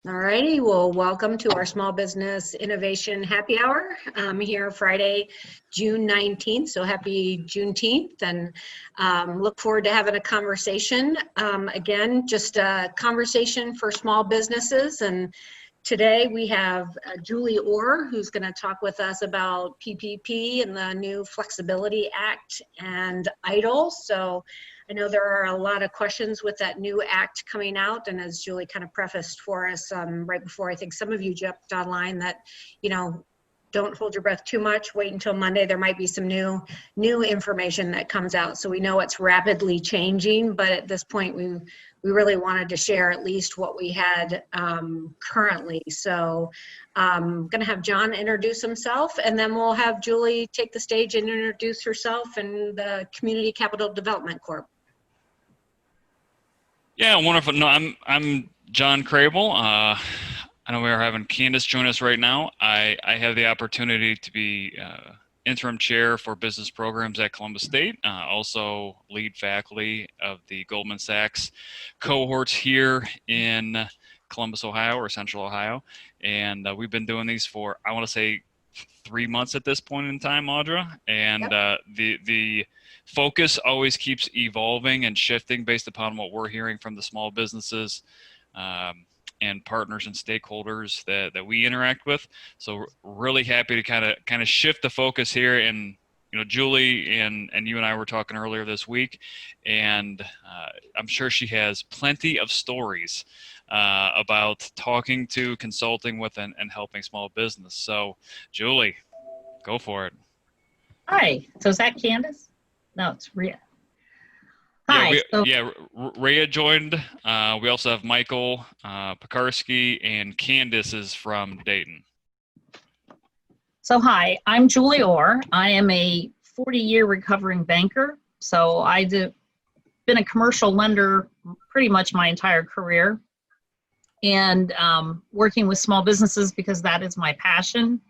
All righty, well, welcome to our Small Business Innovation Happy Hour here Friday, June 19th. So happy Juneteenth, and look forward to having a conversation. Again, just a conversation for small businesses. And today we have Julie Orr, who's going to talk with us about PPP and the new Flexibility Act and EIDL. So I know there are a lot of questions with that new act coming out, and as Julie kind of prefaced for us right before, I think some of you jumped online that, don't hold your breath too much, wait until Monday. There might be some new information that comes out. So we know it's rapidly changing, but at this point we really wanted to share at least what we had currently. So I'm gonna have John introduce himself, and then we'll have Julie take the stage and introduce herself and the Community Capital Development Corp. Yeah, wonderful. No, I'm John Crable. I know we are having Candace join us right now. I have the opportunity to be interim chair for business programs at Columbus State, also lead faculty of the Goldman Sachs cohorts here in Columbus, Ohio, or Central Ohio. And we've been doing these for, I want to say, 3 months at this point in time, Audra. And yep. The focus always keeps evolving and shifting based upon what we're hearing from the small businesses and partners and stakeholders that we interact with. So really happy to kind of shift the focus here. And Julie and you and I were talking earlier this week, and I'm sure she has plenty of stories about talking to, consulting with, and helping small business. So Julie, go for it. Hi, so is that Candace? No, it's Rhea. Hi. Rhea joined. We also have Michael Pekarski, and Candace is from Dayton. So hi, I'm Julie Orr. I am a 40-year recovering banker. So I've been a commercial lender pretty much my entire career, and working with small businesses because that is my passion.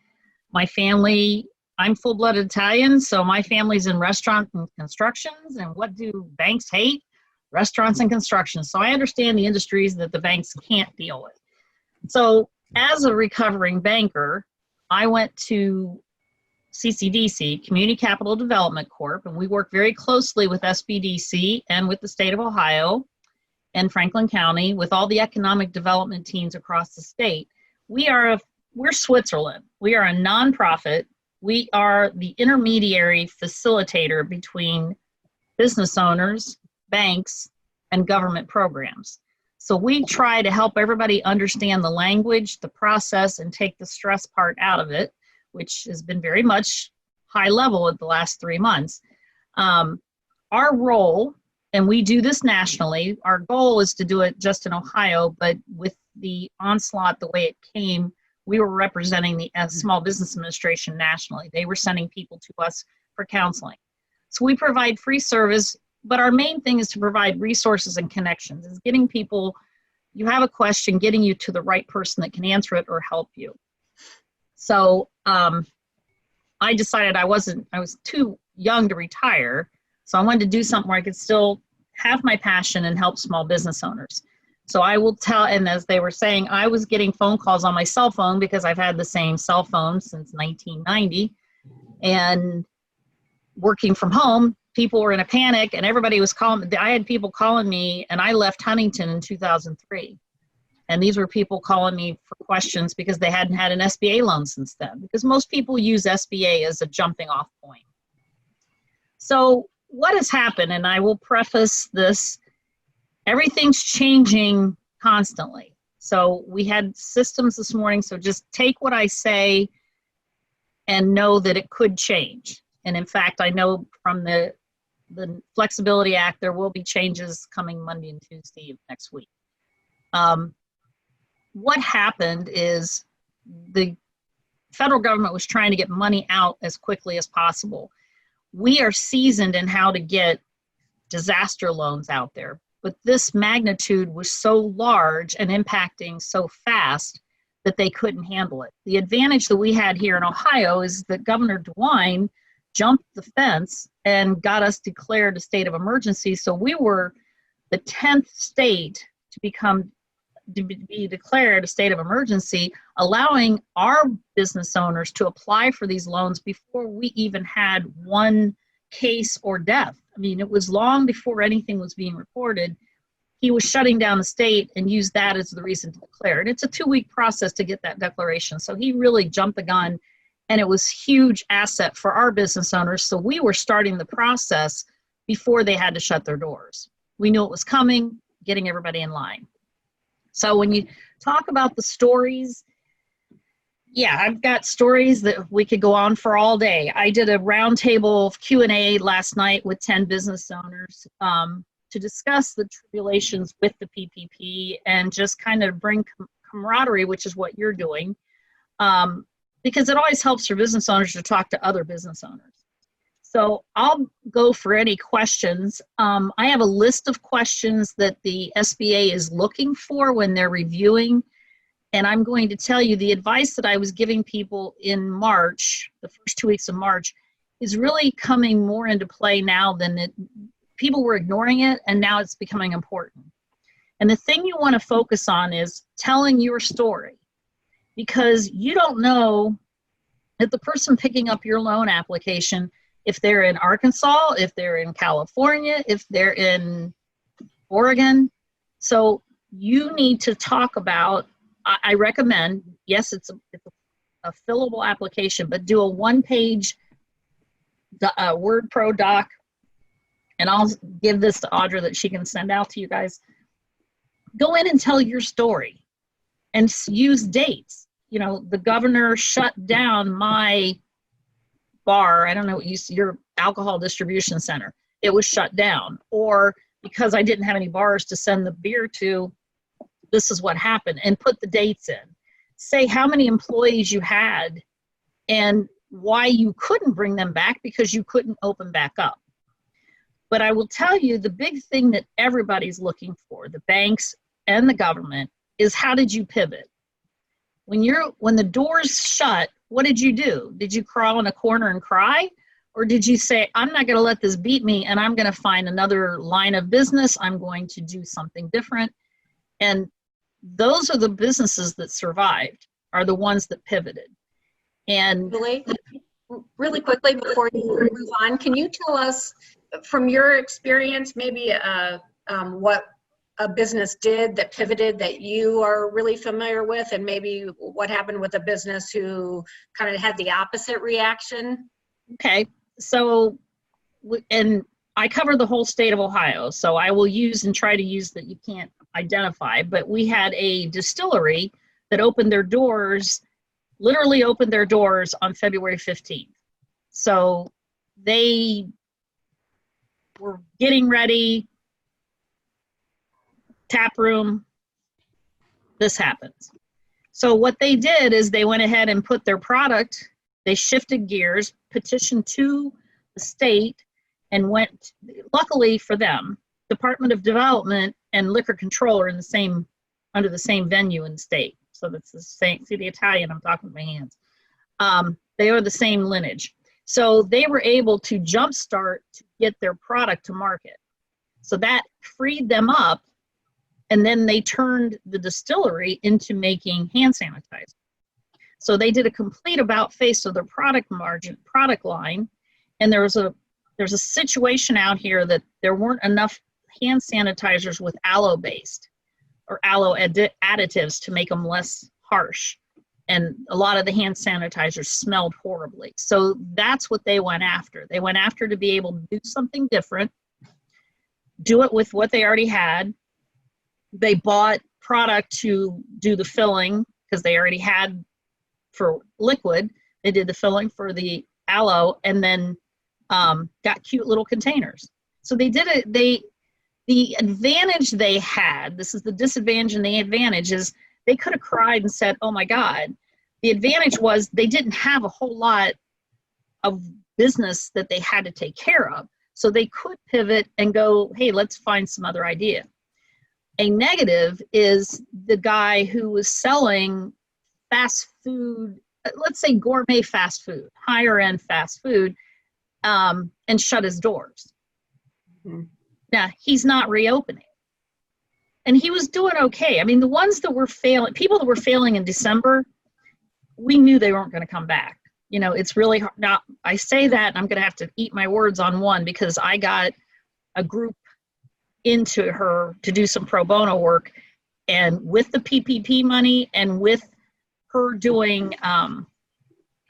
My family, I'm full-blooded Italian, so my family's in restaurant and constructions, and what do banks hate? Restaurants and construction. So I understand the industries that the banks can't deal with. So as a recovering banker, I went to CCDC, Community Capital Development Corp., and we work very closely with SBDC and with the state of Ohio and Franklin County with all the economic development teams across the state. We're Switzerland. We are a nonprofit. We are the intermediary facilitator between business owners, banks, and government programs. So we try to help everybody understand the language, the process, and take the stress part out of it, which has been very much high level in the last 3 months. Our role, and we do this nationally, our goal is to do it just in Ohio, but with the onslaught the way it came, we were representing the Small Business Administration nationally. They were sending people to us for counseling. So we provide free service, but our main thing is to provide resources and connections. Is getting people, you have a question, getting you to the right person that can answer it or help you. So I decided I was too young to retire, so I wanted to do something where I could still have my passion and help small business owners. So I will tell, and as they were saying, I was getting phone calls on my cell phone because I've had the same cell phone since 1990. And working from home, people were in a panic and everybody was calling. I had people calling me, and I left Huntington in 2003. And these were people calling me for questions because they hadn't had an SBA loan since then, because most people use SBA as a jumping off point. So what has happened, and I will preface this, everything's changing constantly. So we had systems this morning, so just take what I say and know that it could change. And in fact, I know from the Flexibility Act, there will be changes coming Monday and Tuesday of next week. What happened is the federal government was trying to get money out as quickly as possible. We are seasoned in how to get disaster loans out there, but this magnitude was so large and impacting so fast that they couldn't handle it. The advantage that we had here in Ohio is that Governor DeWine jumped the fence and got us declared a state of emergency. So we were the 10th state to become be declared a state of emergency, allowing our business owners to apply for these loans before we even had one case or death. I mean, it was long before anything was being reported. He was shutting down the state and used that as the reason to declare. And it's a 2-week process to get that declaration. So he really jumped the gun, and it was huge asset for our business owners. So we were starting the process before they had to shut their doors. We knew it was coming, getting everybody in line. So when you talk about the stories, yeah, I've got stories that we could go on for all day. I did a roundtable Q&A last night with 10 business owners to discuss the tribulations with the PPP and just kind of bring camaraderie, which is what you're doing, because it always helps for business owners to talk to other business owners. So I'll go for any questions. I have a list of questions that the SBA is looking for when they're reviewing. And I'm going to tell you the advice that I was giving people in March, the first 2 weeks of March, is really coming more into play now than people were ignoring it, and now it's becoming important. And the thing you want to focus on is telling your story, because you don't know that the person picking up your loan application, if they're in Arkansas, if they're in California, if they're in Oregon. So you need to talk about, I recommend, yes, it's a fillable application, but do a 1-page Word Pro doc, and I'll give this to Audra that she can send out to you guys. Go in and tell your story and use dates. You know, the governor shut down my bar, I don't know, your alcohol distribution center. It was shut down. Or because I didn't have any bars to send the beer to, this is what happened, and put the dates in. Say how many employees you had and why you couldn't bring them back because you couldn't open back up. But I will tell you, the big thing that everybody's looking for, the banks and the government, is how did you pivot? When the doors shut, what did you do? Did you crawl in a corner and cry? Or did you say, I'm not going to let this beat me, and I'm going to find another line of business, I'm going to do something different? And those are the businesses that survived, are the ones that pivoted. And really quickly before you move on, can you tell us from your experience maybe what a business did that pivoted that you are really familiar with, and maybe what happened with a business who kind of had the opposite reaction? Okay, so, and I cover the whole state of Ohio, so I will use and try to use that you can't identify, but we had a distillery that opened their doors, literally opened their doors on February 15th. So they were getting ready, tap room, this happens. So what they did is they went ahead and put their product, they shifted gears, petitioned to the state, and went, luckily for them, Department of Development and Liquor Control are in the same, under the same venue in the state. So that's the same, see the Italian, I'm talking with my hands. They are the same lineage. So they were able to jumpstart to get their product to market. So that freed them up, and then they turned the distillery into making hand sanitizer. So they did a complete about face of their product line, and there's a situation out here that there weren't enough hand sanitizers with aloe based or aloe additives to make them less harsh. And a lot of the hand sanitizers smelled horribly. So that's what they went after. They went after to be able to do something different, do it with what they already had. They bought product to do the filling because they already had for liquid. They did the filling for the aloe, and then got cute little containers. So they did it. The advantage they had, this is the disadvantage and the advantage, is they could have cried and said, oh my God. The advantage was they didn't have a whole lot of business that they had to take care of. So they could pivot and go, hey, let's find some other idea. A negative is the guy who was selling fast food, let's say gourmet fast food, higher end fast food, and shut his doors. Mm-hmm. Now, he's not reopening. And he was doing okay. I mean, the ones that were failing, people that were failing in December, we knew they weren't going to come back. You know, it's really hard. Now, I say that, and I'm going to have to eat my words on one, because I got a group into her to do some pro bono work. And with the PPP money and with her doing,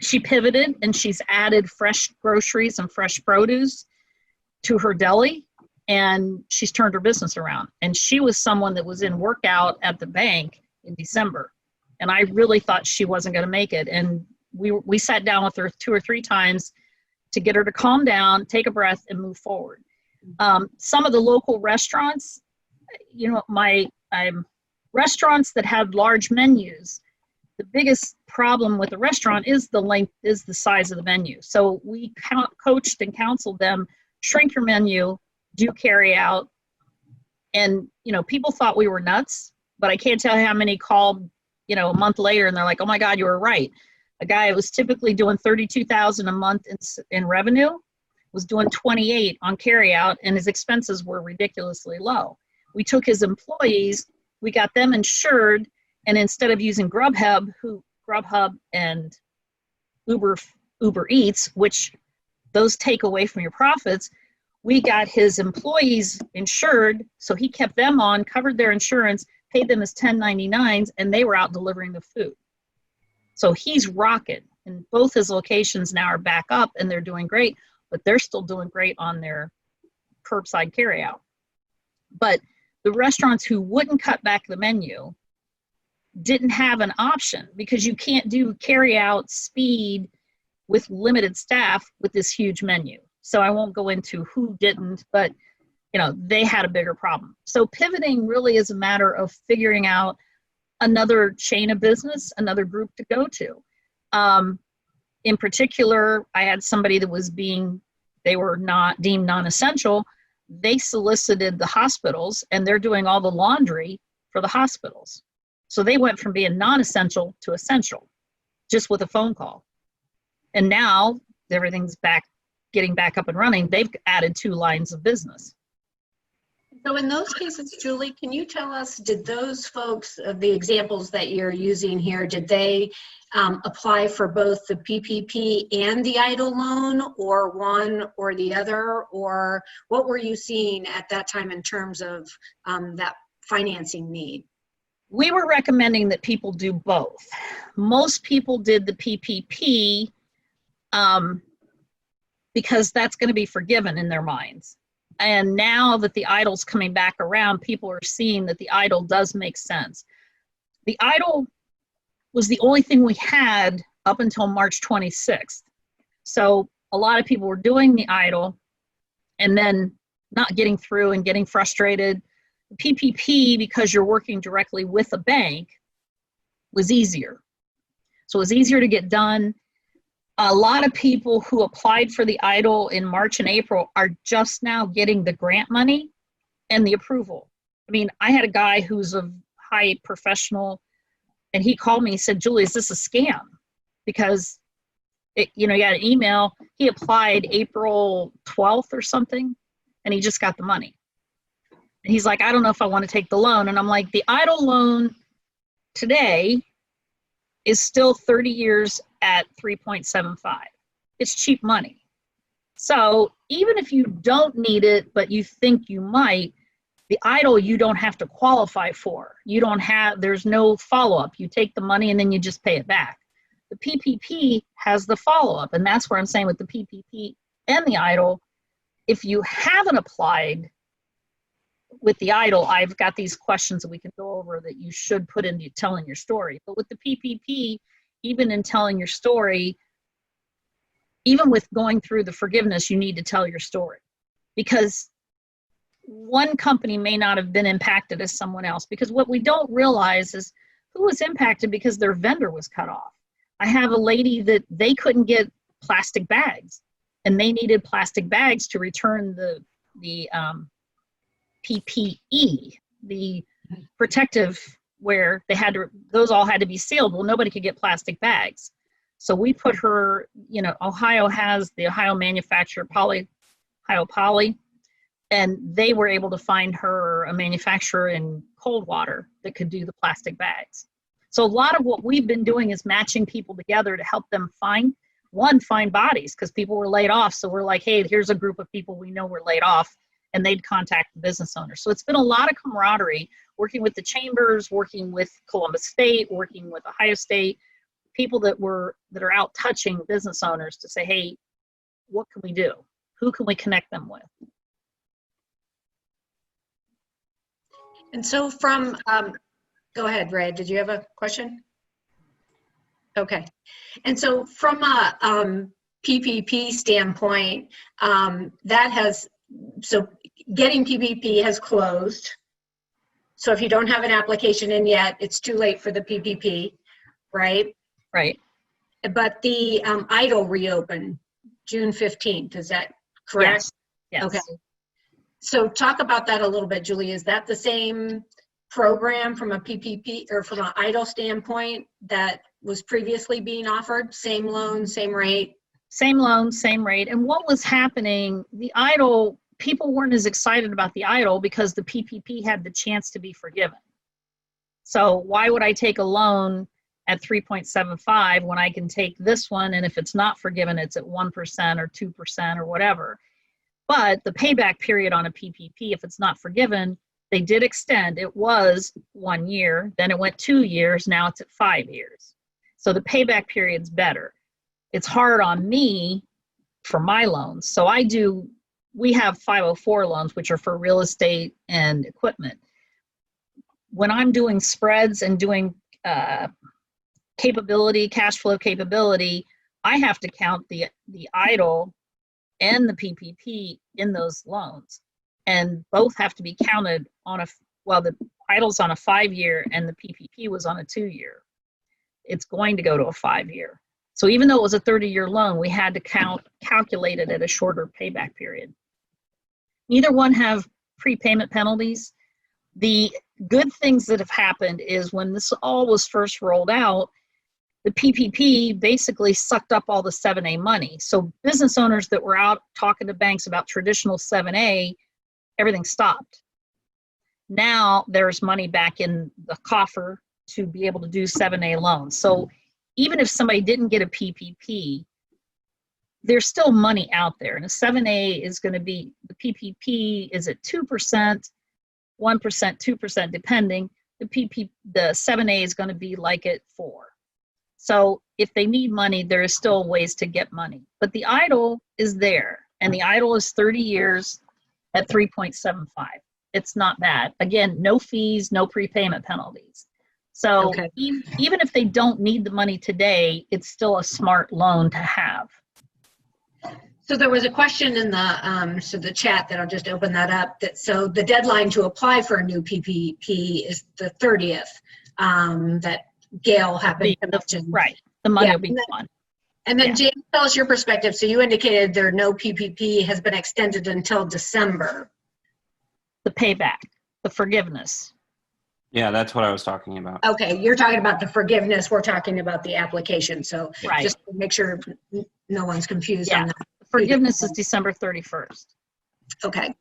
she pivoted and she's added fresh groceries and fresh produce to her deli, and she's turned her business around. And she was someone that was in workout at the bank in December. And I really thought she wasn't going to make it. And we sat down with her 2 or 3 times to get her to calm down, take a breath, and move forward. Some of the local restaurants, you know, restaurants that have large menus, the biggest problem with the restaurant is the size of the menu. So we coached and counseled them, shrink your menu, do carry out. And, you know, people thought we were nuts, but I can't tell you how many called, you know, a month later and they're like, oh my God, you were right. A guy that was typically doing $32,000 a month in revenue was doing 28 on carry out, and his expenses were ridiculously low. We took his employees, we got them insured, and instead of using Grubhub and Uber Eats, which those take away from your profits, we got his employees insured, so he kept them on, covered their insurance, paid them as 1099s, and they were out delivering the food. So he's rocking, and both his locations now are back up, and they're doing great, but they're still doing great on their curbside carryout. But the restaurants who wouldn't cut back the menu didn't have an option, because you can't do carryout speed with limited staff with this huge menu. So I won't go into who didn't, but you know, they had a bigger problem. So pivoting really is a matter of figuring out another chain of business, another group to go to. In particular, I had somebody that they were not deemed non-essential. They solicited the hospitals, and they're doing all the laundry for the hospitals. So they went from being non-essential to essential just with a phone call. And now everything's getting back up and running. They've added 2 lines of business. So in those cases, Julie, can you tell us, did those folks, the examples that you're using here, did they apply for both the PPP and the EIDL loan, or one or the other? Or what were you seeing at that time in terms of that financing need? We were recommending that people do both. Most people did the PPP because that's going to be forgiven in their minds. And now that the EIDL's coming back around, people are seeing that the EIDL does make sense. The EIDL was the only thing we had up until March 26th. So a lot of people were doing the EIDL and then not getting through and getting frustrated. The PPP, because you're working directly with a bank, was easier. So it was easier to get done. A lot of people who applied for the EIDL in March and April are just now getting the grant money and the approval. I mean, I had a guy who's a high professional, and he called me and said, Julie, is this a scam? Because, you know, he got an email. He applied April 12th or something, and he just got the money. And he's like, I don't know if I want to take the loan. And I'm like, the EIDL loan today is still 30 years at 3.75. It's cheap money. So even if you don't need it, but you think you might, the EIDL you don't have to qualify for. There's no follow-up. You take the money and then you just pay it back. The PPP has the follow-up, and that's where I'm saying with the PPP and the EIDL, if you haven't applied with the EIDL, I've got these questions that we can go over that you should put into telling your story. But with the PPP, even in telling your story, even with going through the forgiveness, you need to tell your story, because one company may not have been impacted as someone else, because what we don't realize is who was impacted because their vendor was cut off. I have a lady that they couldn't get plastic bags, and they needed plastic bags to return the PPE, the protective, where those all had to be sealed. Well, nobody could get plastic bags. So we put her, Ohio has the Ohio manufacturer, Ohio Poly. And they were able to find her a manufacturer in Coldwater that could do the plastic bags. So a lot of what we've been doing is matching people together to help them find bodies, because people were laid off. So we're like, hey, here's a group of people we know were laid off, and they'd contact the business owners. So it's been a lot of camaraderie, working with the chambers, working with Columbus State, working with Ohio State, people that are out touching business owners to say, hey, what can we do? Who can we connect them with? And so go ahead, Ray, did you have a question? Okay. And so from a PPP standpoint, so getting PPP has closed. So if you don't have an application in yet, it's too late for the PPP, right? Right. But the EIDL reopened June 15th, is that correct? Yes. Okay. So talk about that a little bit, Julie. Is that the same program from a PPP or from an EIDL standpoint that was previously being offered? Same loan, same rate? Same loan, same rate. And what was happening, the EIDL, people weren't as excited about the EIDL because the PPP had the chance to be forgiven. So why would I take a loan at 3.75 when I can take this one, and if it's not forgiven, it's at 1% or 2% or whatever. But the payback period on a PPP, if it's not forgiven, they did extend. It was 1 year, then it went 2 years, now it's at 5 years. So the payback period's better. It's hard on me for my loans. So we have 504 loans, which are for real estate and equipment. When I'm doing spreads and doing cash flow capability, I have to count the EIDL and the PPP in those loans, and both have to be counted on the EIDL's on a 5-year and the PPP was on a 2-year. It's going to go to a 5-year. So even though it was a 30-year loan, we had to calculate it at a shorter payback period. Neither one have prepayment penalties. The good things that have happened is when this all was first rolled out, the PPP basically sucked up all the 7A money. So business owners that were out talking to banks about traditional 7A, everything stopped. Now there's money back in the coffer to be able to do 7A loans. So even if somebody didn't get a PPP, there's still money out there. And a 7A is going to be, the PPP is at 2%, 1%, 2%, depending. The 7A is going to be like at 4%. So if they need money, there is still ways to get money. But the EIDL is there, and the EIDL is 30 years at 3.75. It's not bad. Again, no fees, no prepayment penalties. So Okay. Even if they don't need the money today, it's still a smart loan to have. So there was a question in the chat that I'll just open that up. So the deadline to apply for a new PPP is the 30th. That Gail happened to mention. Right. The money Yeah, will be gone. And then Yeah. James, tell us your perspective. So you indicated there no PPP has been extended until December. The payback, the forgiveness. Yeah, that's what I was talking about. Okay, you're talking about the forgiveness. We're talking about the application. So Right. just to make sure no one's confused Yeah. on that. Forgiveness is December 31st. Okay.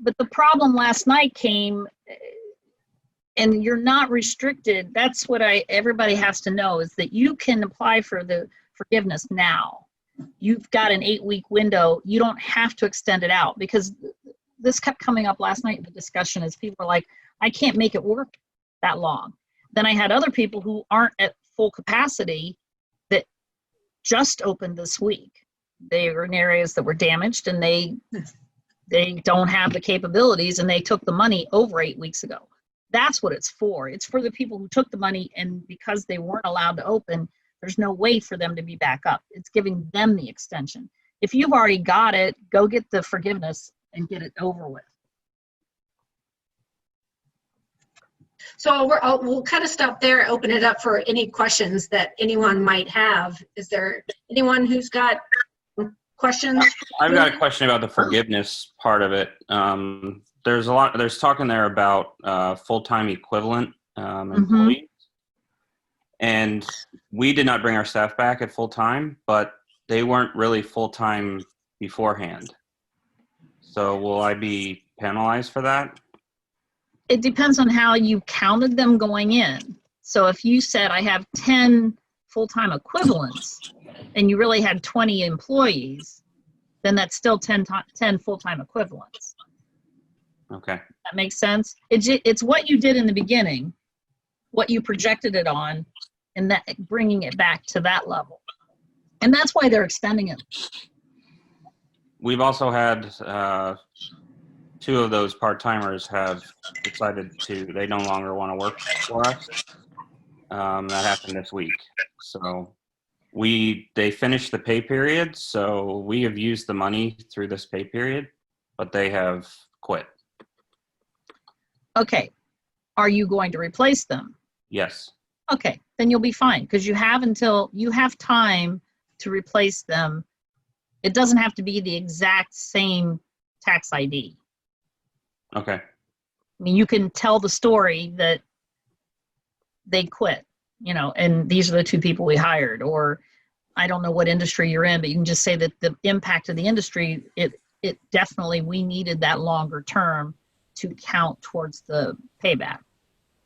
But the problem last night came, and you're not restricted. That's what everybody has to know, is that you can apply for the forgiveness now. You've got an 8-week window. You don't have to extend it out, because this kept coming up last night in the discussion as people were like, I can't make it work that long. Then I had other people who aren't at full capacity that just opened this week. They were in areas that were damaged, and they don't have the capabilities, and they took the money over 8 weeks ago. That's what it's for. It's for the people who took the money, and because they weren't allowed to open, there's no way for them to be back up. It's giving them the extension. If you've already got it, go get the forgiveness and get it over with. So we'll kind of stop there, open it up for any questions that anyone might have. Is there anyone who's got questions? I've got a question about the forgiveness part of it. There's talk in there about full-time equivalent employees. And we did not bring our staff back at full-time, but they weren't really full-time beforehand. So will I be penalized for that? It depends on how you counted them going in. So if you said I have 10 full-time equivalents and you really had 20 employees, then that's still 10 full-time equivalents. Okay. That makes sense? It's what you did in the beginning, what you projected it on, and that bringing it back to that level. And that's why they're extending it. We've also had 2 of those part-timers have decided they no longer want to work for us. That happened this week. So they finished the pay period, so we have used the money through this pay period, but they have quit. Okay. Are you going to replace them? Yes. Okay, then you'll be fine because you have time to replace them. It doesn't have to be the exact same tax ID. Okay. I mean, you can tell the story that they quit, and these are the 2 people we hired, or I don't know what industry you're in, but you can just say that the impact of the industry, it definitely, we needed that longer term to count towards the payback.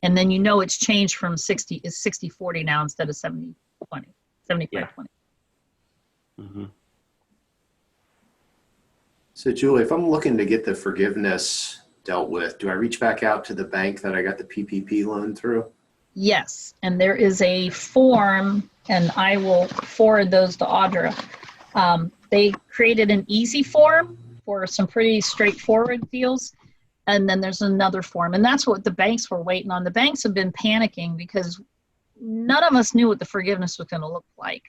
And then it's changed from 60-40 now instead of 70-20, 75-20. Yeah. Mm-hmm. So Julie, if I'm looking to get the forgiveness dealt with, do I reach back out to the bank that I got the PPP loan through? Yes, and there is a form, and I will forward those to Audra. They created an easy form for some pretty straightforward deals, and then there's another form, and that's what the banks were waiting on. The banks have been panicking because none of us knew what the forgiveness was going to look like.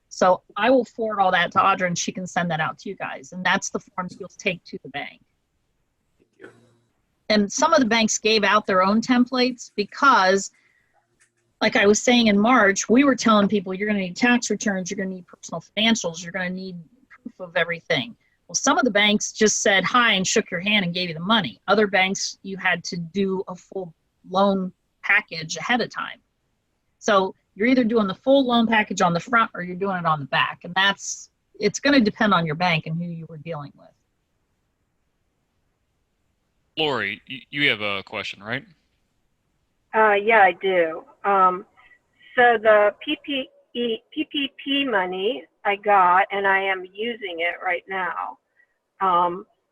So I will forward all that to Audra, and she can send that out to you guys, and that's the form you'll take to the bank. Thank you. And some of the banks gave out their own templates because, like I was saying in March, we were telling people you're going to need tax returns, you're going to need personal financials, you're going to need proof of everything. Well, some of the banks just said hi and shook your hand and gave you the money. Other banks, you had to do a full loan package ahead of time. So you're either doing the full loan package on the front or you're doing it on the back. And it's going to depend on your bank and who you were dealing with. Lori, you have a question, right? Yeah, I do. So the PPP money I got, and I am using it right now.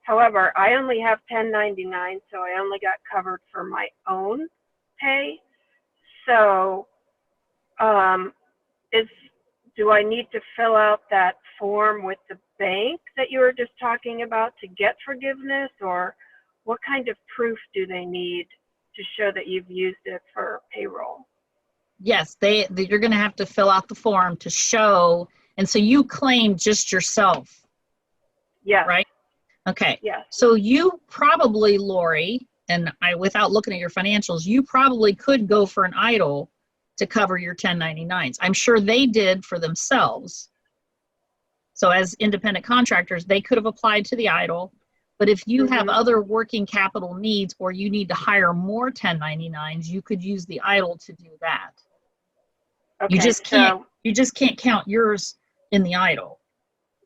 However, I only have 1099, so I only got covered for my own pay. So do I need to fill out that form with the bank that you were just talking about to get forgiveness, or what kind of proof do they need to show that you've used it for payroll? Yes, you're going to have to fill out the form to show. And so you claim just yourself. Yes. Right? Okay. Yes. So you probably, Lori, and without looking at your financials, you probably could go for an EIDL to cover your 1099s. I'm sure they did for themselves. So as independent contractors, they could have applied to the EIDL. But if you have other working capital needs or you need to hire more 1099s, you could use the EIDL to do that. Okay, You just can't count yours in the EIDL.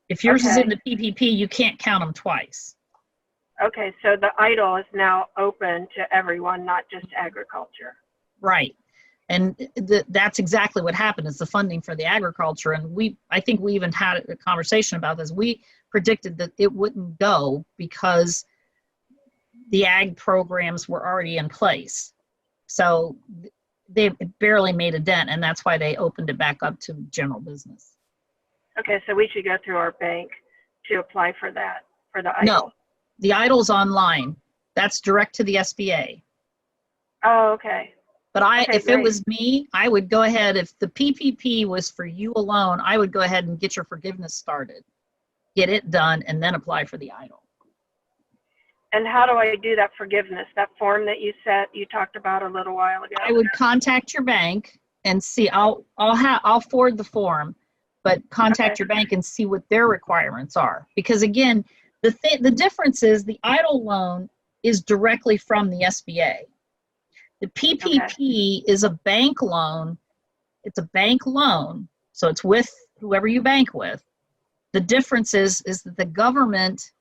If yours is in the PPP, you can't count them twice. Okay, so the EIDL is now open to everyone, not just agriculture. Right. And that's exactly what happened is the funding for the agriculture. And I think we even had a conversation about this. We predicted that it wouldn't go because the ag programs were already in place. So they barely made a dent, and that's why they opened it back up to general business. Okay, so we should go through our bank to apply for that, for the EIDL? No, the EIDL's online. That's direct to the SBA. Oh, okay. But if great. it was me, I would go ahead, if the PPP was for you alone, I would go ahead and get your forgiveness started. Get it done, and then apply for the EIDL. And how do I do that forgiveness? That form that you talked about a little while ago? I would contact your bank and see, I'll forward the form, but contact your bank and see what their requirements are. Because again, the difference is the EIDL loan is directly from the SBA. The PPP is a bank loan. It's a bank loan, so it's with whoever you bank with. The difference is that the government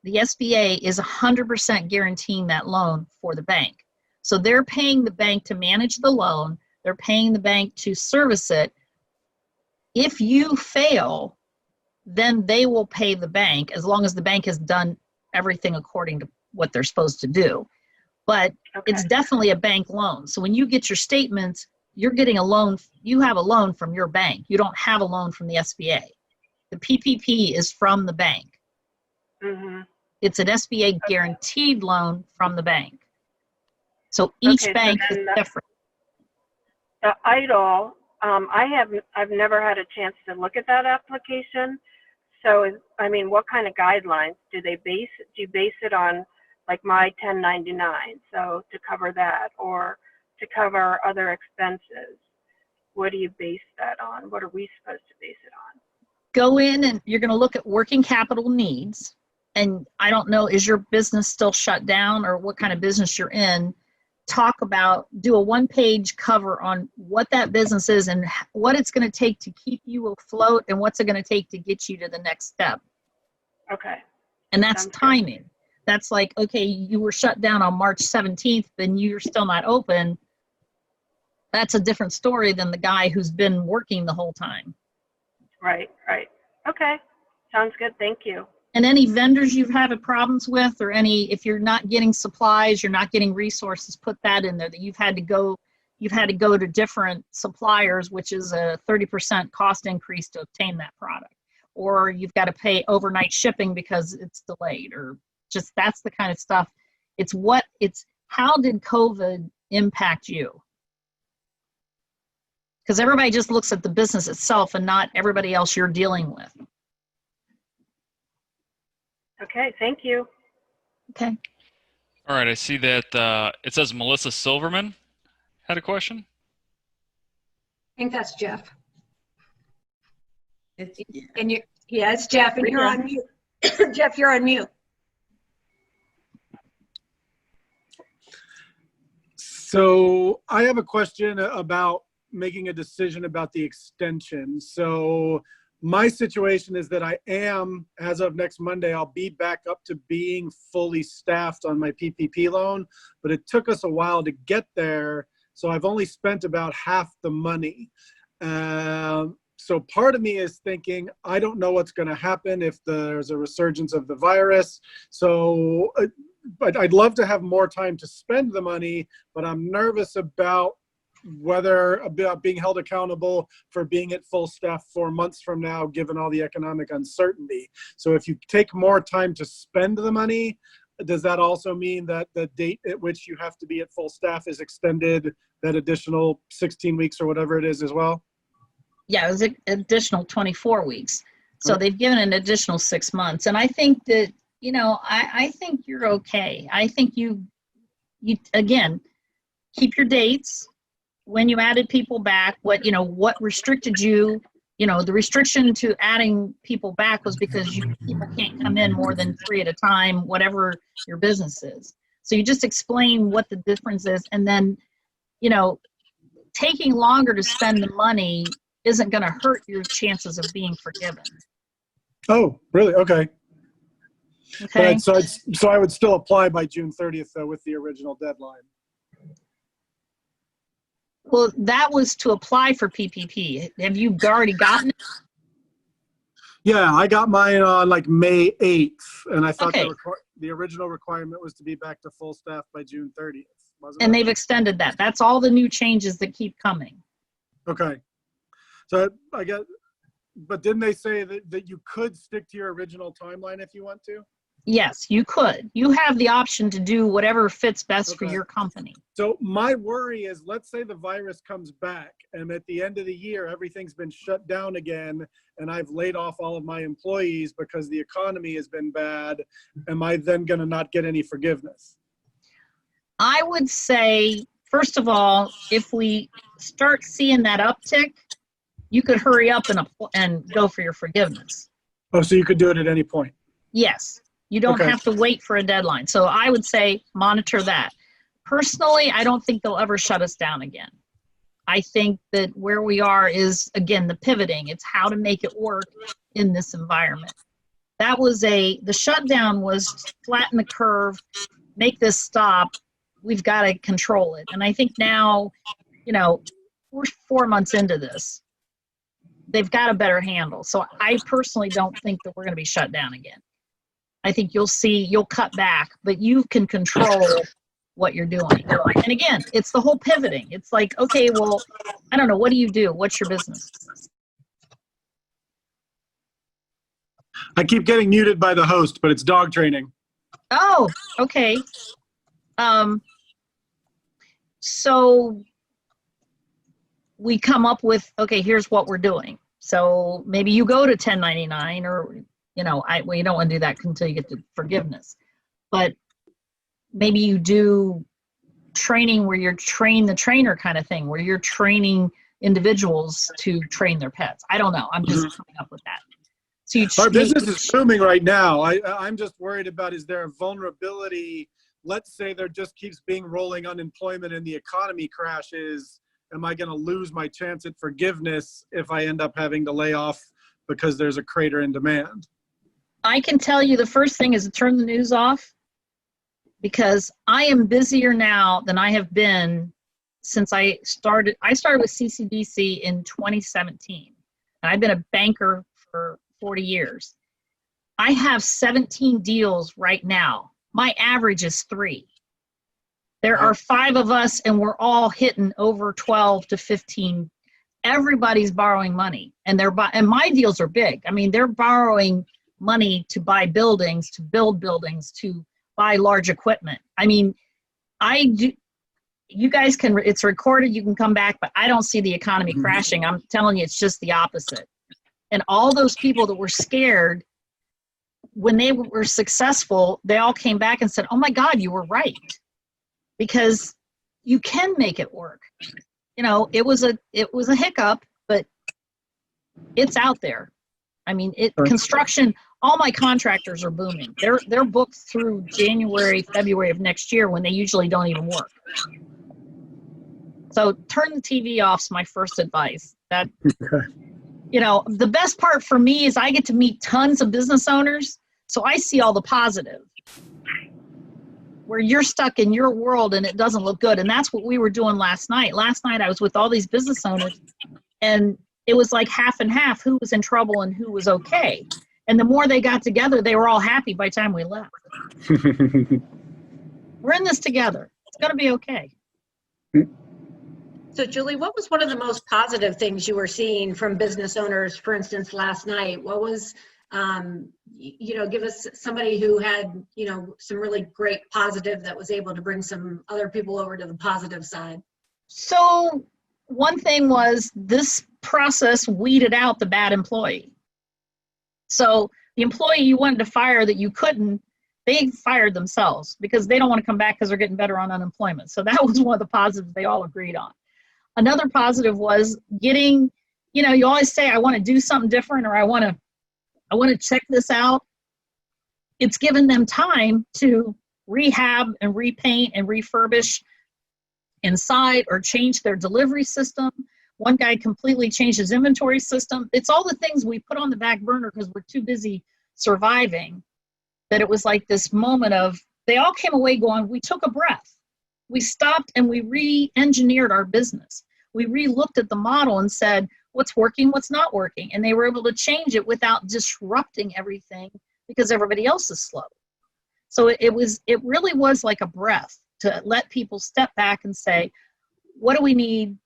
the SBA is 100% guaranteeing that loan for the bank. So they're paying the bank to manage the loan. They're paying the bank to service it. If you fail, then they will pay the bank as long as the bank has done everything according to what they're supposed to do. But it's definitely a bank loan. So when you get your statements, you're getting a loan. You have a loan from your bank. You don't have a loan from the SBA. The PPP is from the bank. Mm-hmm. It's an SBA guaranteed loan from the bank. So each bank is different. The EIDL, I've never had a chance to look at that application. So, I mean, what kind of guidelines do you base it on, like my 1099, so to cover that, or to cover other expenses? What do you base that on? What are we supposed to base it on? Go in and you're going to look at working capital needs. And I don't know, is your business still shut down or what kind of business you're in? Do a one-page cover on what that business is and what it's going to take to keep you afloat and what's it going to take to get you to the next step. Okay. And that's timing. That's like, okay, you were shut down on March 17th, then you're still not open. That's a different story than the guy who's been working the whole time. Right. Okay. Sounds good. Thank you. And any vendors you've had problems with, or if you're not getting supplies, you're not getting resources, put that in there, that you've had to go to different suppliers, which is a 30% cost increase to obtain that product. Or you've got to pay overnight shipping because it's delayed, or just that's the kind of stuff. It's how did COVID impact you? Because everybody just looks at the business itself and not everybody else you're dealing with. Okay, thank you. Okay. All right, I see that it says Melissa Silverman had a question. I think that's Jeff. It's It's Jeff, and you're on mute. Jeff, you're on mute. So I have a question about making a decision about the extension. So my situation is that I am, as of next Monday, I'll be back up to being fully staffed on my PPP loan, but it took us a while to get there. So I've only spent about half the money. So part of me is thinking, I don't know what's going to happen if there's a resurgence of the virus. So but I'd love to have more time to spend the money, but I'm nervous about being held accountable for being at full staff 4 months from now, given all the economic uncertainty. So if you take more time to spend the money, does that also mean that the date at which you have to be at full staff is extended that additional 16 weeks or whatever it is as well? Yeah, it was an additional 24 weeks. So they've given an additional 6 months. And I think that, I think you're okay. I think you again, keep your dates. When you added people back, what restricted you, the restriction to adding people back was because people can't come in more than 3 at a time, whatever your business is. So you just explain what the difference is. And then, taking longer to spend the money isn't going to hurt your chances of being forgiven. Oh, really? Okay. Okay. But so I would still apply by June 30th, though, with the original deadline. Well, that was to apply for PPP. Have you already gotten it? Yeah, I got mine on like May 8th, and I thought Okay. the original requirement was to be back to full staff by June 30th. And they've extended that. That's all the new changes that keep coming. Okay. So I guess, but didn't they say that you could stick to your original timeline if you want to? Yes, you could. You have the option to do whatever fits best for your company. So my worry is, let's say the virus comes back and at the end of the year, everything's been shut down again and I've laid off all of my employees because the economy has been bad. Am I then going to not get any forgiveness? I would say, first of all, if we start seeing that uptick, you could hurry up and go for your forgiveness. Oh, so you could do it at any point? Yes. You don't Okay. have to wait for a deadline. So I would say monitor that. Personally, I don't think they'll ever shut us down again. I think that where we are is, again, the pivoting. It's how to make it work in this environment. That was the shutdown was flatten the curve, make this stop. We've got to control it. And I think now, we're 4 months into this. They've got a better handle. So I personally don't think that we're going to be shut down again. I think you'll cut back, but you can control what you're doing. And again, it's the whole pivoting. It's like, okay, well, I don't know. What do you do? What's your business? I keep getting muted by the host, but it's dog training. Oh, okay. So we come up with, okay, here's what we're doing. So maybe you go to 1099 or, you don't want to do that until you get to forgiveness. But maybe you do training where you're train the trainer kind of thing, where you're training individuals to train their pets. I don't know. I'm just coming up with that. So our business is booming right now. I'm just worried about, is there a vulnerability? Let's say there just keeps being rolling unemployment and the economy crashes. Am I going to lose my chance at forgiveness if I end up having to lay off because there's a crater in demand? I can tell you the first thing is to turn the news off, because I am busier now than I have been since I started. I started with CCBC in 2017, and I've been a banker for 40 years. I have 17 deals right now. My average is 3. There are 5 of us, and we're all hitting over 12 to 15. Everybody's borrowing money, and and my deals are big. I mean, they're borrowing money to buy buildings, to build buildings, to buy large equipment. I mean, you guys can, it's recorded, you can come back, but I don't see the economy crashing. I'm telling you, it's just the opposite. And all those people that were scared, when they were successful, they all came back and said, oh my God, you were right. Because you can make it work. It was a hiccup, but it's out there. I mean, construction, all my contractors are booming. They're booked through January, February of next year, when they usually don't even work. So turn the TV off is my first advice. That, the best part for me is I get to meet tons of business owners, so I see all the positive. Where you're stuck in your world and it doesn't look good. And that's what we were doing last night. Last night I was with all these business owners, and it was like half and half, who was in trouble and who was okay. And the more they got together, they were all happy by the time we left. We're in this together. It's going to be okay. So Julie, what was one of the most positive things you were seeing from business owners, for instance, last night? What was, give us somebody who had, some really great positive that was able to bring some other people over to the positive side. So one thing was, this process weeded out the bad employee. So the employee you wanted to fire that you couldn't, they fired themselves because they don't want to come back because they're getting better on unemployment. So that was one of the positives they all agreed on. Another positive was getting, you always say, I want to do something different, or I want to check this out. It's given them time to rehab and repaint and refurbish inside, or change their delivery system. One guy completely changed his inventory system. It's all the things we put on the back burner because we're too busy surviving, that it was like this moment of, they all came away going, we took a breath. We stopped and we re-engineered our business. We re-looked at the model and said, what's working, what's not working. And they were able to change it without disrupting everything because everybody else is slow. So it really was like a breath to let people step back and say, what do we need?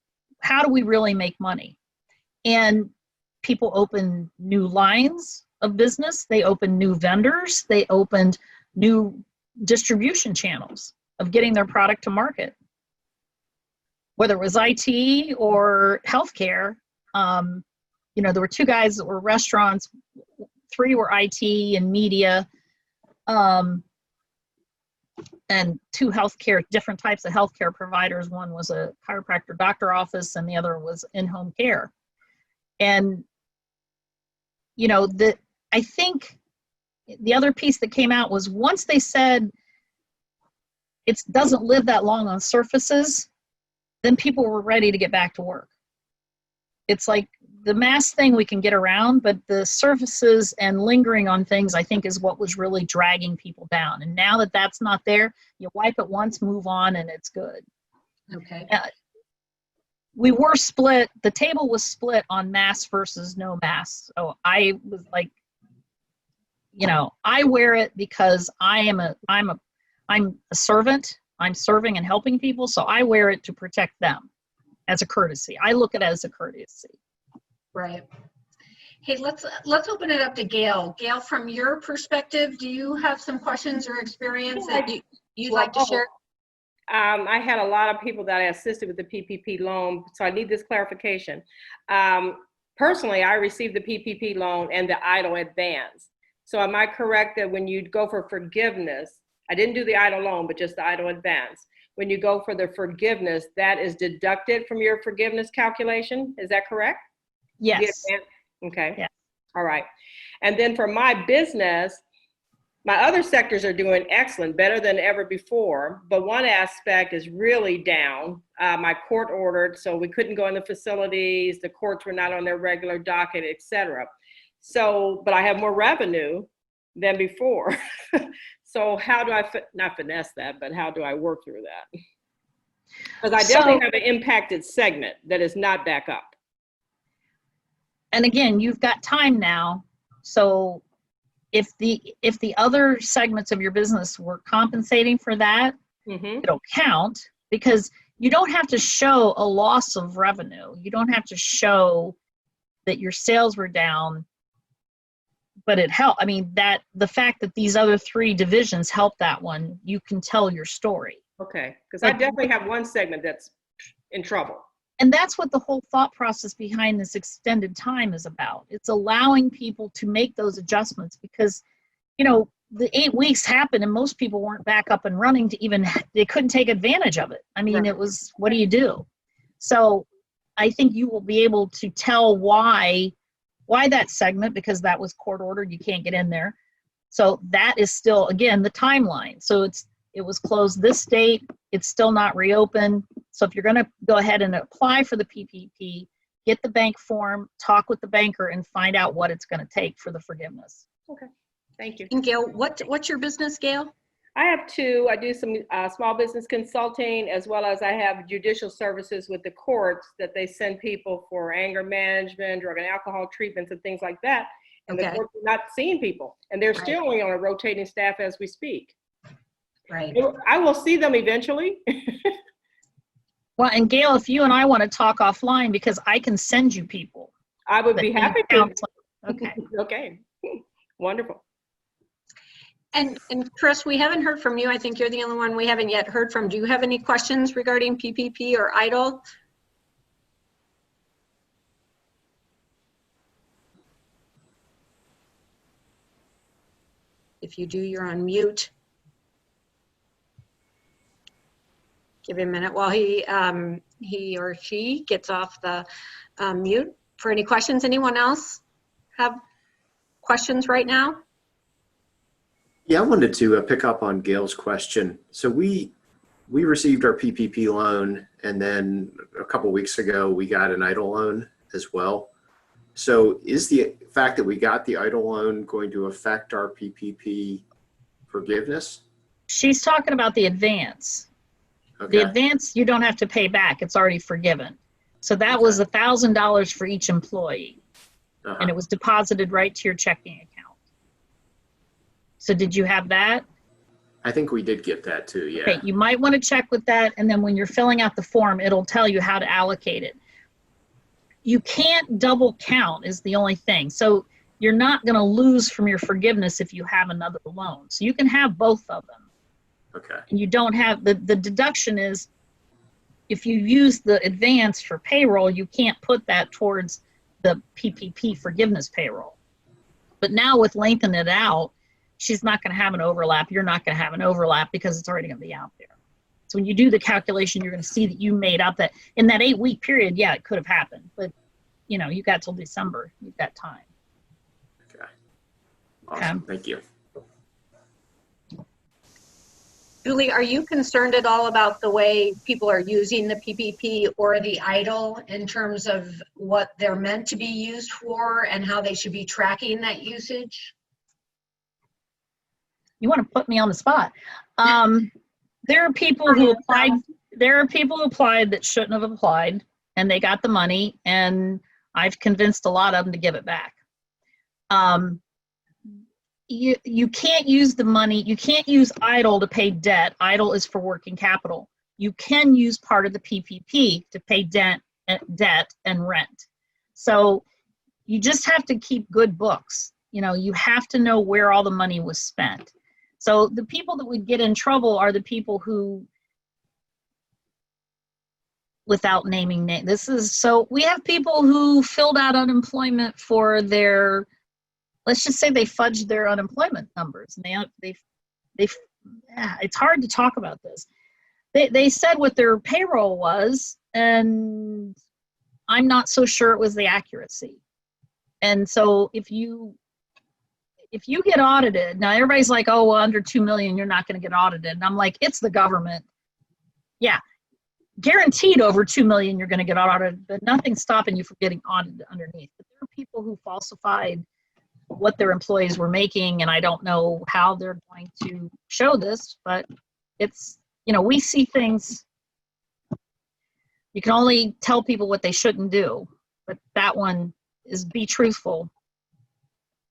How do we really make money? And people opened new lines of business. They opened new vendors. They opened new distribution channels of getting their product to market. Whether it was IT or healthcare, there were 2 guys that were restaurants, 3 were IT and media, and 2 healthcare, different types of healthcare providers. One was a chiropractor doctor office, and the other was in-home care. And, I think the other piece that came out was, once they said it doesn't live that long on surfaces, then people were ready to get back to work. It's like the mass thing we can get around, but the surfaces and lingering on things, I think, is what was really dragging people down. And now that that's not there, you wipe it once, move on, and it's good. Okay. We were split. The table was split on mass versus no mass. So I was like, I wear it because I'm a servant. I'm serving and helping people, so I wear it to protect them as a courtesy. I look at it as a courtesy. Right. Hey, let's open it up to Gail. Gail, from your perspective, do you have some questions or experience that you'd like to share? I had a lot of people that I assisted with the PPP loan, so I need this clarification. Personally, I received the PPP loan and the EIDL advance. So am I correct that when you go for forgiveness, I didn't do the EIDL loan, but just the EIDL advance. When you go for the forgiveness, that is deducted from your forgiveness calculation. Is that correct? Yes. Okay. Yeah. All right. And then for my business, my other sectors are doing excellent, better than ever before. But one aspect is really down. My court ordered, so we couldn't go in the facilities. The courts were not on their regular docket, et cetera. So, but I have more revenue than before. So how do I, not finesse that, but how do I work through that? Because I definitely have an impacted segment that is not back up. And again, you've got time now. So if the other segments of your business were compensating for that, it'll count, because you don't have to show a loss of revenue. You don't have to show that your sales were down, but it helped. I mean, that the fact that these other three divisions help that one, you can tell your story. Okay, because I definitely have one segment that's in trouble. And that's what the whole thought process behind this extended time is about. It's allowing people to make those adjustments, because, the 8 weeks happened and most people weren't back up and running to even, they couldn't take advantage of it. I mean, It was, what do you do? So I think you will be able to tell why that segment, because that was court ordered, you can't get in there. So that is still, again, the timeline. So it was closed this date, it's still not reopened. So if you're going to go ahead and apply for the PPP, get the bank form, talk with the banker, and find out what it's going to take for the forgiveness. Okay, thank you. And Gail, what's your business, Gail? I have two. I do some small business consulting, as well as I have judicial services with the courts that they send people for anger management, drug and alcohol treatments, and things like that. And the courts are not seeing people, and they're still only on a rotating staff as we speak. Right. I will see them eventually. Well, and Gail, if you and I want to talk offline, because I can send you people. I would be happy to. Okay. Okay. Wonderful. And Chris, we haven't heard from you. I think you're the only one we haven't yet heard from. Do you have any questions regarding PPP or EIDL? If you do, you're on mute. Give him a minute while he or she gets off the mute. For any questions, anyone else have questions right now? Yeah, I wanted to pick up on Gail's question. So we received our PPP loan, and then a couple weeks ago we got an EIDL loan as well. So is the fact that we got the EIDL loan going to affect our PPP forgiveness? She's talking about the advance. Okay. The advance, you don't have to pay back. It's already forgiven. So that was $1,000 for each employee. And it was deposited right to your checking account. So did you have that? I think we did get that too, yeah. Okay, you might want to check with that, and then when you're filling out the form, it'll tell you how to allocate it. You can't double count is the only thing. So you're not going to lose from your forgiveness if you have another loan. So you can have both of them. Okay. And you don't have, the deduction is, if you use the advance for payroll, you can't put that towards the PPP forgiveness payroll. But now with lengthening it out, she's not going to have an overlap. You're not going to have an overlap because it's already going to be out there. So when you do the calculation, you're going to see that you made up that in that 8 week period. Yeah, it could have happened, but you got till December. You've got time. Okay. Awesome. Thank you. Julie, are you concerned at all about the way people are using the PPP or the EIDL in terms of what they're meant to be used for and how they should be tracking that usage? You want to put me on the spot. There are people who applied. There are people who applied that shouldn't have applied, and they got the money, and I've convinced a lot of them to give it back. You can't use the money. You can't use EIDL to pay debt. EIDL is for working capital. You can use part of the PPP to pay debt and rent. So you just have to keep good books. You know, you have to know where all the money was spent. So the people that would get in trouble are the people who, without naming names, so we have people who filled out unemployment for their, let's just say they fudged their unemployment numbers. And it's hard to talk about this. They said what their payroll was, and I'm not so sure it was the accuracy. And so if you get audited, now everybody's like, oh, well, under 2 million, you're not going to get audited. And I'm like, it's the government. Yeah, guaranteed over 2 million, you're going to get audited, but nothing's stopping you from getting audited underneath. But there are people who falsified what their employees were making, and I don't know how they're going to show this, but it's, you know, we see things. You can only tell people what they shouldn't do, but that one is be truthful.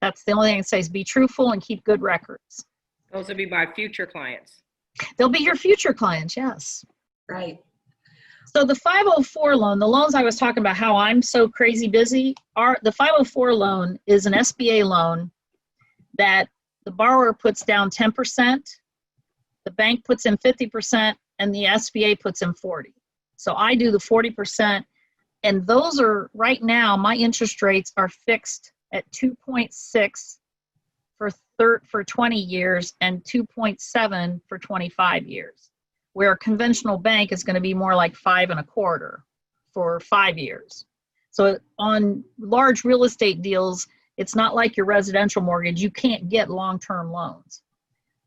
That's the only thing I can say is be truthful and keep good records. Those would be my future clients. They'll be your future clients, yes. Right. So the 504 loan, the loans I was talking about, how I'm so crazy busy, the 504 loan is an SBA loan that the borrower puts down 10%, the bank puts in 50%, and the SBA puts in 40%. So I do the 40%, and those are, right now, my interest rates are fixed at 2.6 for 20 years and 2.7 for 25 years. Where a conventional bank is going to be more like 5.25 for 5 years. So on large real estate deals, it's not like your residential mortgage. You can't get long-term loans.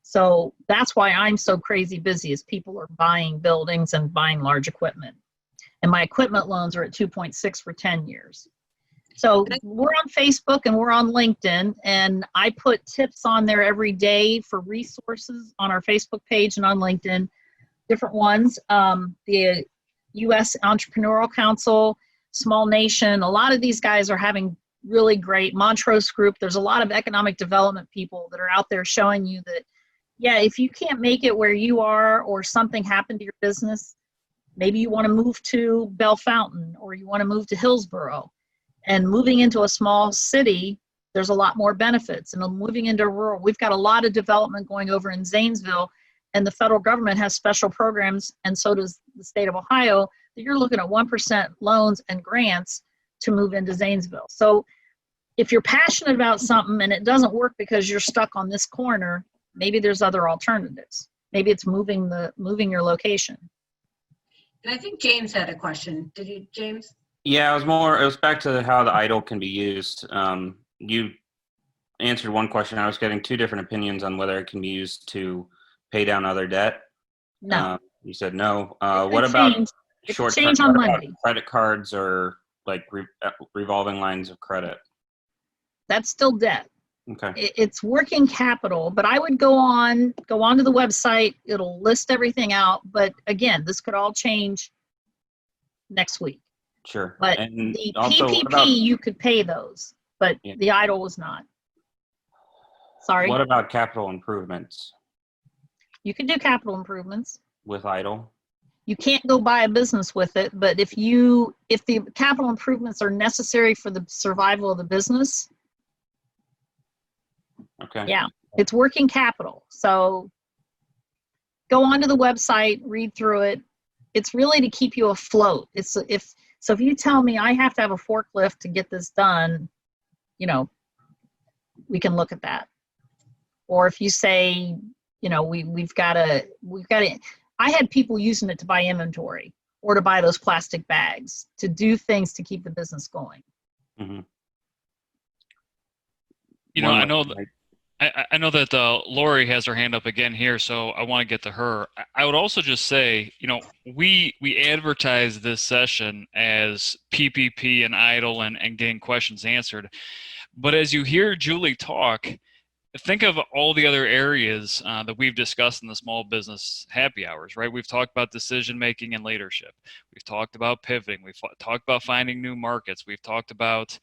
So that's why I'm so crazy busy, is people are buying buildings and buying large equipment. And my equipment loans are at 2.6 for 10 years. So we're on Facebook and we're on LinkedIn, and I put tips on there every day for resources on our Facebook page and on LinkedIn. Different ones, the U.S. Entrepreneurial Council, Small Nation, a lot of these guys are having really great, Montrose Group, there's a lot of economic development people that are out there showing you that, yeah, if you can't make it where you are or something happened to your business, maybe you want to move to Bell Fountain or you want to move to Hillsborough. And moving into a small city, there's a lot more benefits. And moving into rural, we've got a lot of development going over in Zanesville, and the federal government has special programs, and so does the state of Ohio, that you're looking at 1% loans and grants to move into Zanesville. So if you're passionate about something and it doesn't work because you're stuck on this corner, maybe there's other alternatives. Maybe it's moving your location. And I think James had a question. Did you, James? Yeah, it was back to how the EIDL can be used. You answered one question. I was getting two different opinions on whether it can be used to pay down other debt. No. You said no. What about short-term credit cards or like revolving lines of credit? That's still debt. Okay. It's working capital, but I would go on to the website. It'll list everything out. But again, this could all change next week. Sure. But and the also, PPP, you could pay those, but the EIDL was not. Sorry. What about capital improvements? You can do capital improvements with EIDL. You can't go buy a business with it, but if the capital improvements are necessary for the survival of the business, okay. Yeah, it's working capital. So go onto the website, read through it. It's really to keep you afloat. If you tell me I have to have a forklift to get this done, we can look at that. Or if you say, we've got to, I had people using it to buy inventory or to buy those plastic bags, to do things to keep the business going. Mm-hmm. I know that I know that Lori has her hand up again here, so I want to get to her. I would also just say, we advertise this session as PPP and EIDL and getting questions answered. But as you hear Julie talk, think of all the other areas that we've discussed in the small business happy hours, right? We've talked about decision making and leadership. We've talked about pivoting. We've talked about finding new markets. We've talked about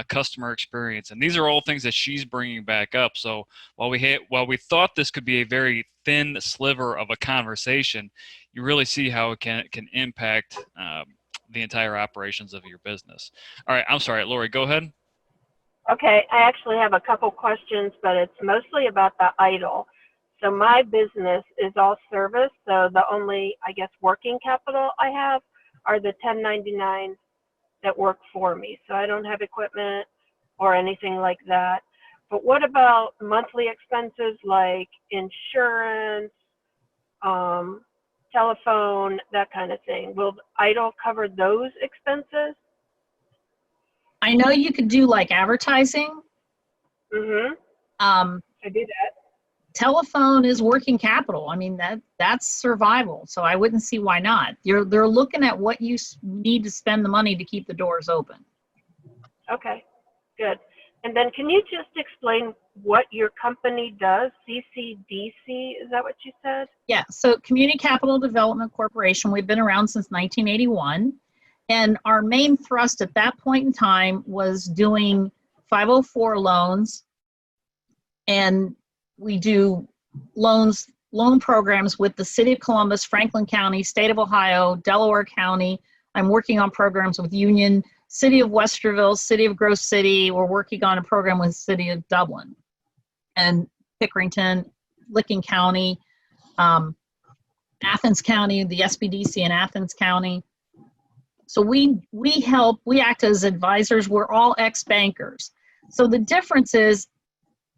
customer experience, and these are all things that she's bringing back up. So while we thought this could be a very thin sliver of a conversation, you really see how it can impact the entire operations of your business. All right, I'm sorry, Lori, go ahead. Okay, I actually have a couple questions, but it's mostly about the EIDL. So my business is all service, so the only, I guess, working capital I have are the 1099s that work for me. So I don't have equipment or anything like that. But what about monthly expenses like insurance, telephone, that kind of thing? Will EIDL cover those expenses? I know you could do like advertising. Mm-hmm. I do that. Telephone is working capital. I mean, that's survival. So I wouldn't see why not. They're looking at what you need to spend the money to keep the doors open. Okay, good. And then can you just explain what your company does? CCDC, is that what you said? Yeah, so Community Capital Development Corporation, we've been around since 1981. And our main thrust at that point in time was doing 504 loans. And we do loan programs with the City of Columbus, Franklin County, State of Ohio, Delaware County. I'm working on programs with Union, City of Westerville, City of Grove City. We're working on a program with City of Dublin and Pickerington, Licking County, Athens County, the SBDC in Athens County. So we act as advisors. We're all ex-bankers. So the difference is,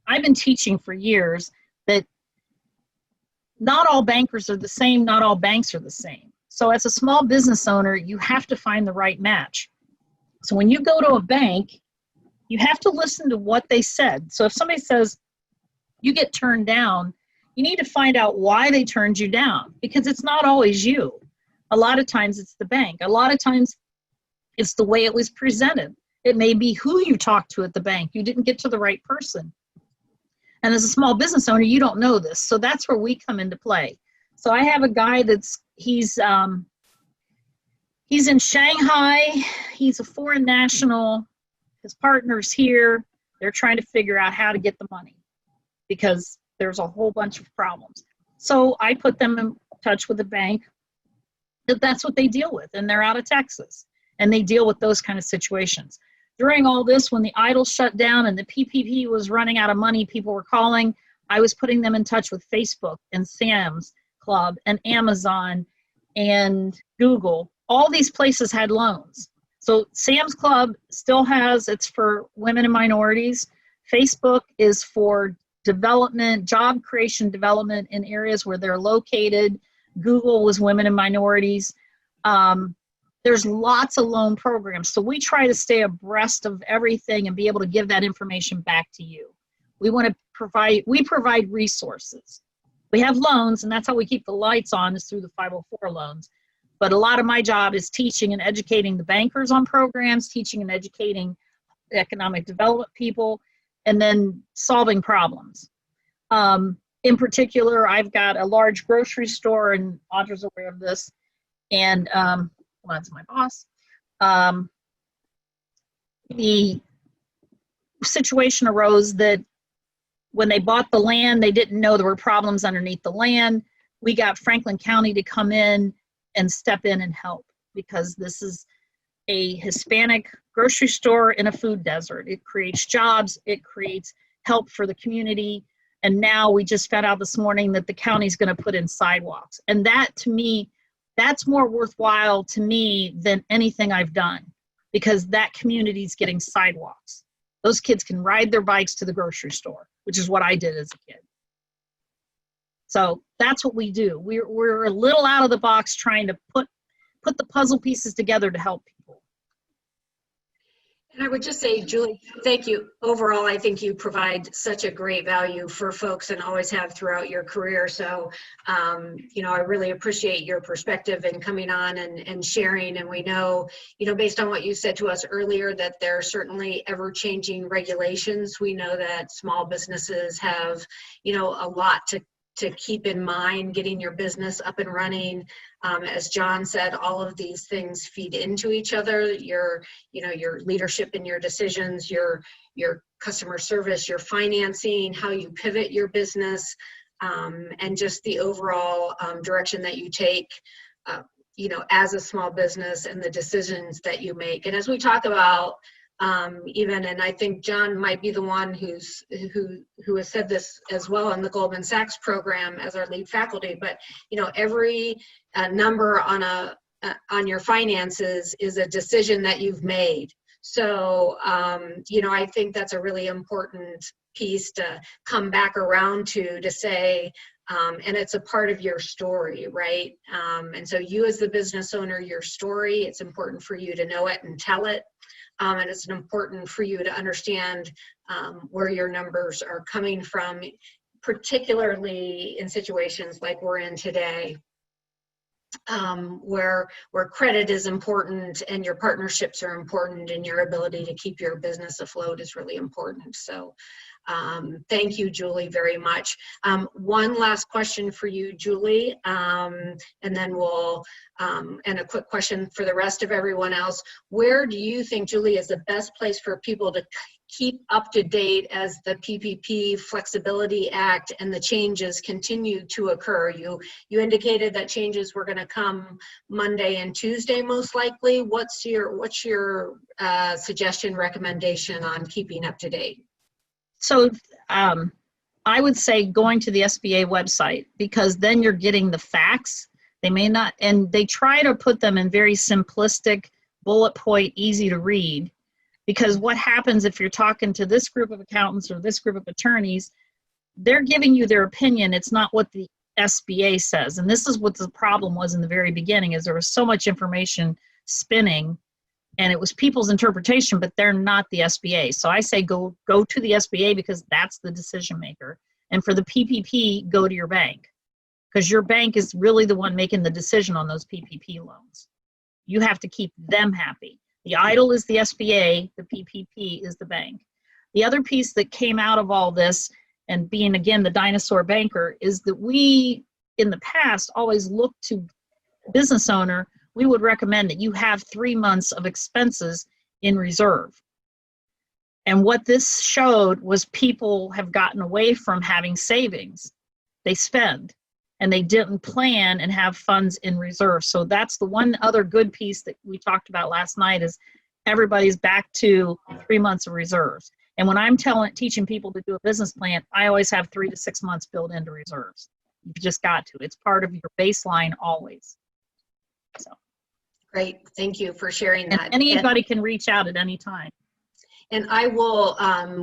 I've been teaching for years that not all bankers are the same, not all banks are the same. So as a small business owner, you have to find the right match. So when you go to a bank, you have to listen to what they said. So if somebody says you get turned down, you need to find out why they turned you down, because it's not always you. A lot of times it's the bank. A lot of times it's the way it was presented. It may be who you talked to at the bank. You didn't get to the right person. And as a small business owner, you don't know this. So that's where we come into play. So I have a guy he's in Shanghai. He's a foreign national. His partner's here. They're trying to figure out how to get the money because there's a whole bunch of problems. So I put them in touch with the bank. That's what they deal with, and they're out of Texas, and they deal with those kind of situations. During all this, when the EIDL shut down and the PPP was running out of money, people were calling. I was putting them in touch with Facebook and Sam's Club and Amazon and Google. All these places had loans. So Sam's Club still has, it's for women and minorities. Facebook is for development, job creation development in areas where they're located. Google was women and minorities. There's lots of loan programs. So we try to stay abreast of everything and be able to give that information back to you. We provide resources. We have loans, and that's how we keep the lights on, is through the 504 loans. But a lot of my job is teaching and educating the bankers on programs, teaching and educating economic development people, and then solving problems. In particular, I've got a large grocery store, and Audra's aware of this, and that's my boss. The situation arose that when they bought the land, they didn't know there were problems underneath the land. We got Franklin County to come in and step in and help, because this is a Hispanic grocery store in a food desert. It creates jobs, it creates help for the community. And now we just found out this morning that the county's going to put in sidewalks. And that, to me, that's more worthwhile to me than anything I've done, because that community's getting sidewalks. Those kids can ride their bikes to the grocery store, which is what I did as a kid. So that's what we do. We're a little out of the box trying to put the puzzle pieces together to help people. And I would just say, Julie, thank you. Overall, I think you provide such a great value for folks and always have throughout your career. So, I really appreciate your perspective and coming on and sharing. And we know, based on what you said to us earlier, that there are certainly ever-changing regulations. We know that small businesses have, a lot to keep in mind, getting your business up and running. As John said, all of these things feed into each other. Your leadership and your decisions, your customer service, your financing, how you pivot your business, and just the overall direction that you take, as a small business and the decisions that you make. And as we talk about, and I think John might be the one who has said this as well in the Goldman Sachs program as our lead faculty, but every number on your finances is a decision that you've made. So I think that's a really important piece to come back around to say, and it's a part of your story, right? And so you as the business owner, your story, it's important for you to know it and tell it. And it's important for you to understand where your numbers are coming from, particularly in situations like we're in today, where credit is important and your partnerships are important and your ability to keep your business afloat is really important. So thank you, Julie, very much. One last question for you, Julie, and then and a quick question for the rest of everyone else. Where do you think, Julie, is the best place for people to keep up to date as the PPP Flexibility Act and the changes continue to occur? You indicated that changes were going to come Monday and Tuesday, most likely. What's your suggestion, recommendation on keeping up to date? So I would say going to the SBA website, because then you're getting the facts. They may not, and they try to put them in very simplistic, bullet point, easy to read. Because what happens if you're talking to this group of accountants or this group of attorneys, they're giving you their opinion. It's not what the SBA says. And this is what the problem was in the very beginning, is there was so much information spinning and it was people's interpretation, but they're not the SBA. So I say go to the SBA because that's the decision maker. And for the PPP, go to your bank, because your bank is really the one making the decision on those PPP loans. You have to keep them happy. The EIDL is the SBA, the PPP is the bank. The other piece that came out of all this, and being again the dinosaur banker, is that we in the past always looked to business owner. We would recommend that you have 3 months of expenses in reserve. And what this showed was people have gotten away from having savings. They spend, and they didn't plan and have funds in reserve. So that's the one other good piece that we talked about last night, is everybody's back to 3 months of reserves. And when I'm teaching people to do a business plan, I always have 3 to 6 months built into reserves. You've just got to. It's part of your baseline always. So. Great, thank you for sharing that. And anybody can reach out at any time. And I will,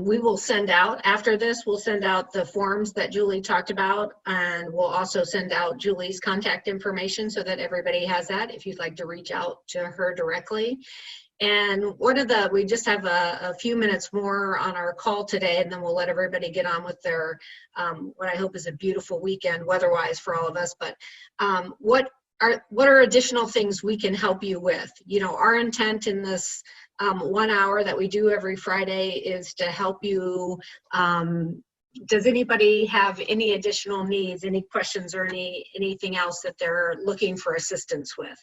we will send out, after this, we'll send out the forms that Julie talked about, and we'll also send out Julie's contact information so that everybody has that if you'd like to reach out to her directly. And we just have a few minutes more on our call today, and then we'll let everybody get on with their, what I hope is a beautiful weekend weather-wise for all of us. But what are additional things we can help you with? Our intent in this 1 hour that we do every Friday is to help you. Does anybody have any additional needs, any questions, or anything else that they're looking for assistance with?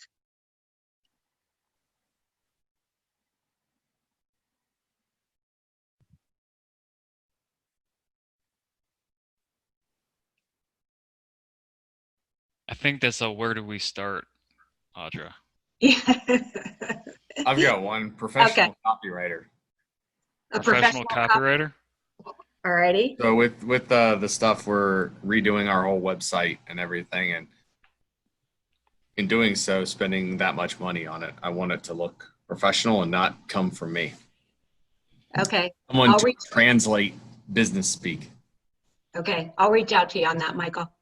I think that's a where do we start, Audra? Yeah. I've got one. Professional copywriter. A Professional copywriter? Alrighty. So with the stuff, we're redoing our whole website and everything, and in doing so, spending that much money on it, I want it to look professional and not come from me. Okay. Someone to translate business speak. Okay, I'll reach out to you on that, Michael.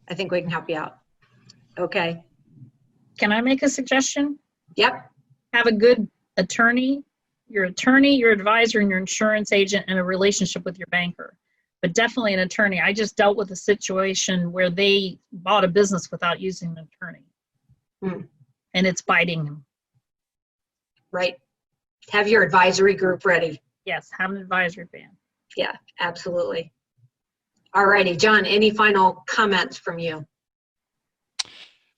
I think we can help you out. Okay. Can I make a suggestion? Yep. Have a good attorney your attorney, your advisor, and your insurance agent, and a relationship with your banker. But definitely an attorney. I just dealt with a situation where they bought a business without using an attorney. And it's biting them. Right. Have your advisory group ready. Yes, have an advisory plan. Yeah, absolutely. All righty, John, any final comments from you?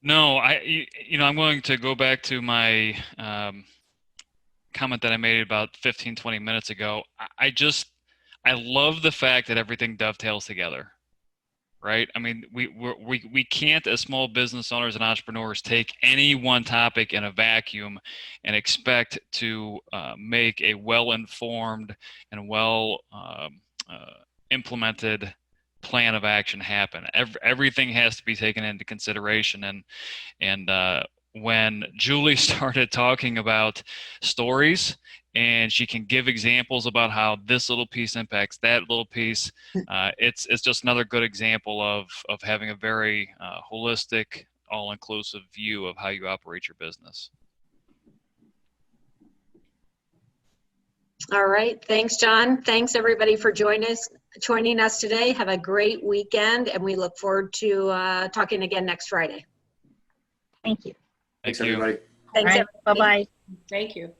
No, I'm going to go back to my comment that I made about 15, 20 minutes ago. I love the fact that everything dovetails together, right? I mean, we can't, as small business owners and entrepreneurs, take any one topic in a vacuum and expect to make a well-informed and implemented plan of action happen. Everything has to be taken into consideration. And when Julie started talking about stories, and she can give examples about how this little piece impacts that little piece, it's just another good example of having a very holistic, all-inclusive view of how you operate your business. All right. Thanks, John. Thanks, everybody, for joining us today. Have a great weekend, and we look forward to talking again next Friday. Thank you. Thanks, Thank you. everybody. Thanks, All right, everybody. bye-bye. Thank you.